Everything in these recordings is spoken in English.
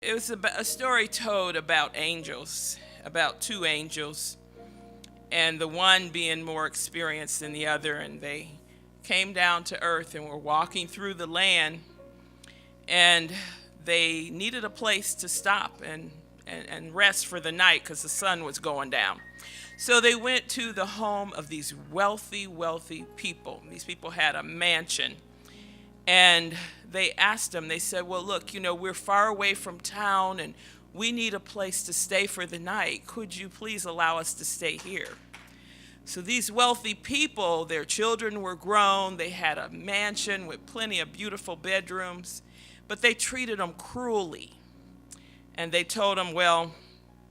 It was a story told about angels, about two angels, and the one being more experienced than the other. And they came down to earth and were walking through the land, and they needed a place to stop and rest for the night because the sun was going down. So they went to the home of these wealthy people. These people had a mansion. And they asked them, they said, well, look, we're far away from town and we need a place to stay for the night. Could you please allow us to stay here? So these wealthy people, their children were grown. They had a mansion with plenty of beautiful bedrooms, but they treated them cruelly. And they told them, well,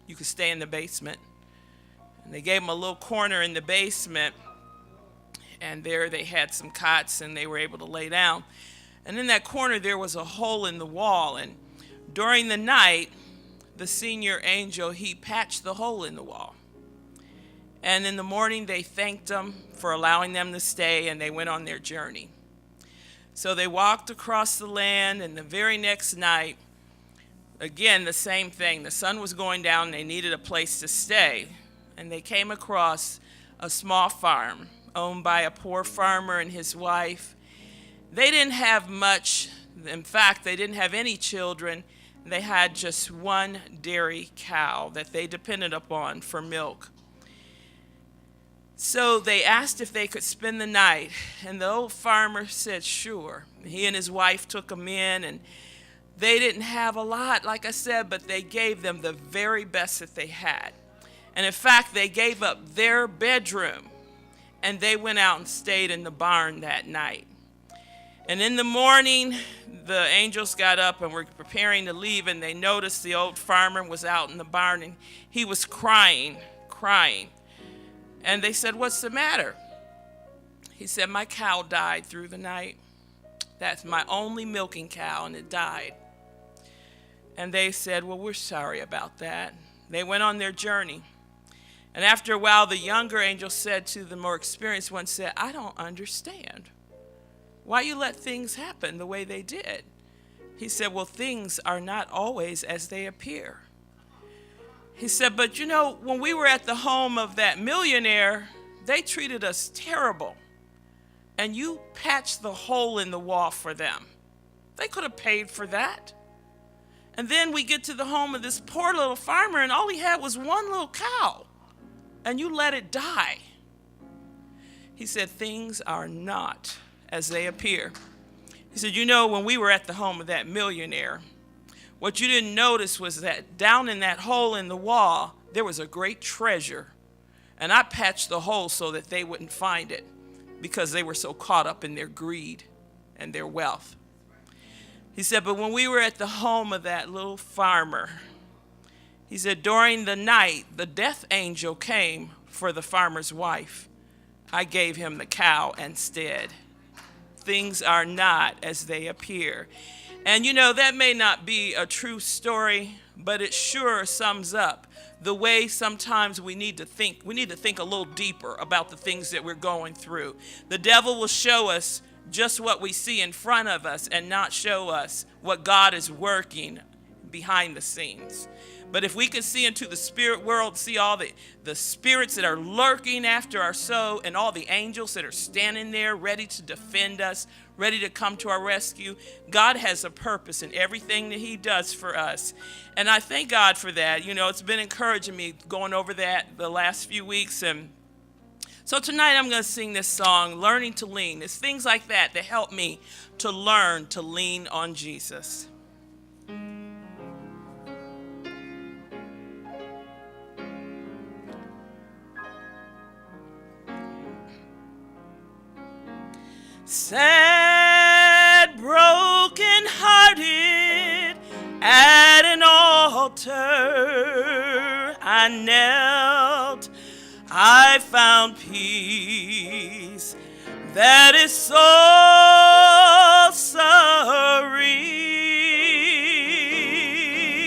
you could stay in the basement. And they gave them a little corner in the basement. And there they had some cots and they were able to lay down. And in that corner there was a hole in the wall. And during the night, the senior angel, he patched the hole in the wall. And in the morning they thanked them for allowing them to stay, and they went on their journey. So they walked across the land, and the very next night, again the same thing. The sun was going down and they needed a place to stay. And they came across a small farm owned by a poor farmer and his wife. They didn't have much. In fact, they didn't have any children. They had just one dairy cow that they depended upon for milk. So they asked if they could spend the night, and the old farmer said sure. He and his wife took them in, and they didn't have a lot, like I said, but they gave them the very best that they had. And in fact, they gave up their bedroom, and they went out and stayed in the barn that night. And in the morning, the angels got up and were preparing to leave, and they noticed the old farmer was out in the barn, and he was crying. And they said, what's the matter? He said, my cow died through the night. That's my only milking cow, and it died. And they said, well, we're sorry about that. They went on their journey. And after a while, the younger angel said to the more experienced one, said, I don't understand why you let things happen the way they did. He said, well, things are not always as they appear. He said, but when we were at the home of that millionaire, they treated us terrible. And you patched the hole in the wall for them. They could have paid for that. And then we get to the home of this poor little farmer, and all he had was one little cow. And you let it die. He said, things are not as they appear. He said, when we were at the home of that millionaire, what you didn't notice was that down in that hole in the wall, there was a great treasure. And I patched the hole so that they wouldn't find it because they were so caught up in their greed and their wealth. He said, but when we were at the home of that little farmer, he said, during the night, the death angel came for the farmer's wife. I gave him the cow instead. Things are not as they appear. And that may not be a true story, but it sure sums up the way sometimes we need to think. We need to think a little deeper about the things that we're going through. The devil will show us just what we see in front of us and not show us what God is working behind the scenes. But if we can see into the spirit world, see all the spirits that are lurking after our soul and all the angels that are standing there ready to defend us, ready to come to our rescue, God has a purpose in everything that he does for us. And I thank God for that. It's been encouraging me going over that the last few weeks. And so tonight I'm going to sing this song, Learning to Lean. It's things like that that help me to learn to lean on Jesus. Sad, broken-hearted, at an altar I knelt. I found peace that is so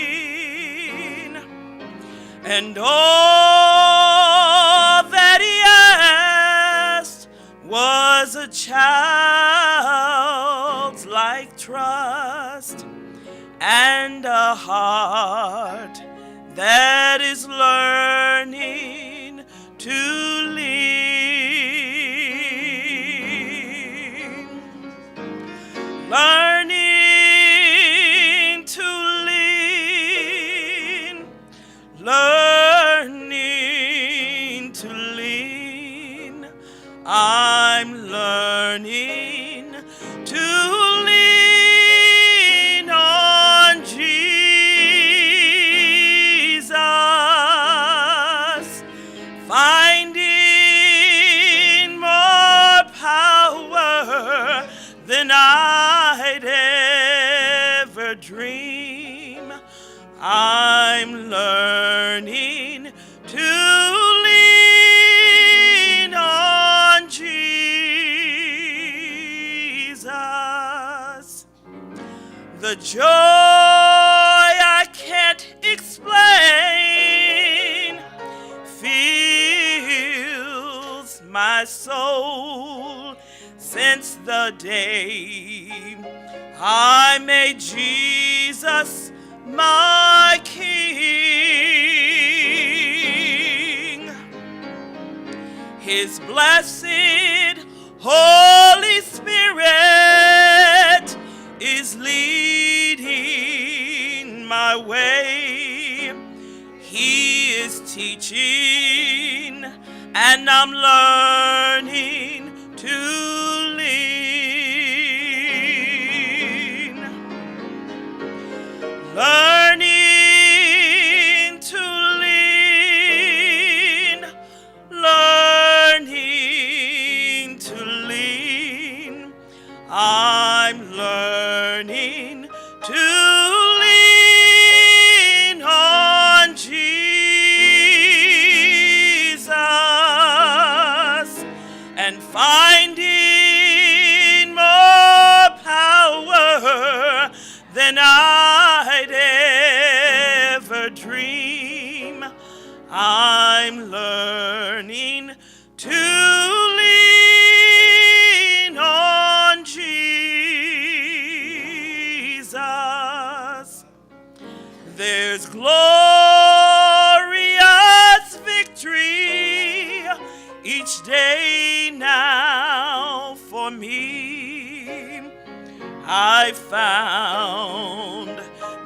serene, and all that he asked was a child's like trust and a heart that is learning to lean, learning to lean, learning to lean. I'm learning to lean on Jesus, finding more power than I'd ever dream. I'm learning to lean on Jesus. The joy I can't explain fills my soul since the day I made Jesus my King. His blessed Holy Spirit is leading my way. He is teaching, and I'm learning to lean, learning to lean, learning to lean. I'm learning to lean on Jesus and finding more power than I'd ever dream. I'm learning to lean on Jesus. There's glorious victory each day now for me. I found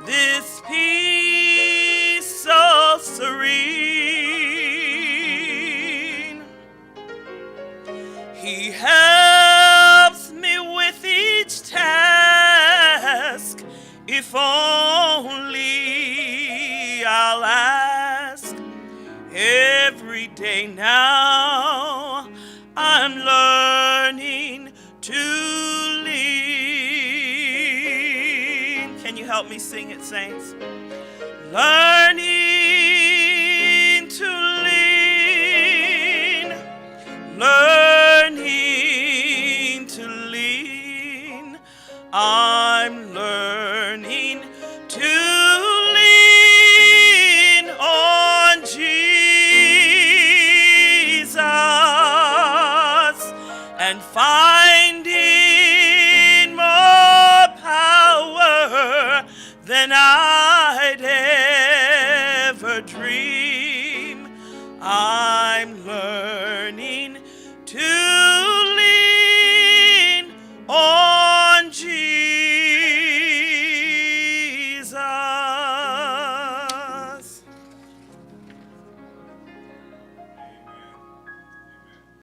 this peace so serene. He helps me with each task, if only I'll ask. Every day now I'm learning to lean. Can you help me sing it, saints? Learning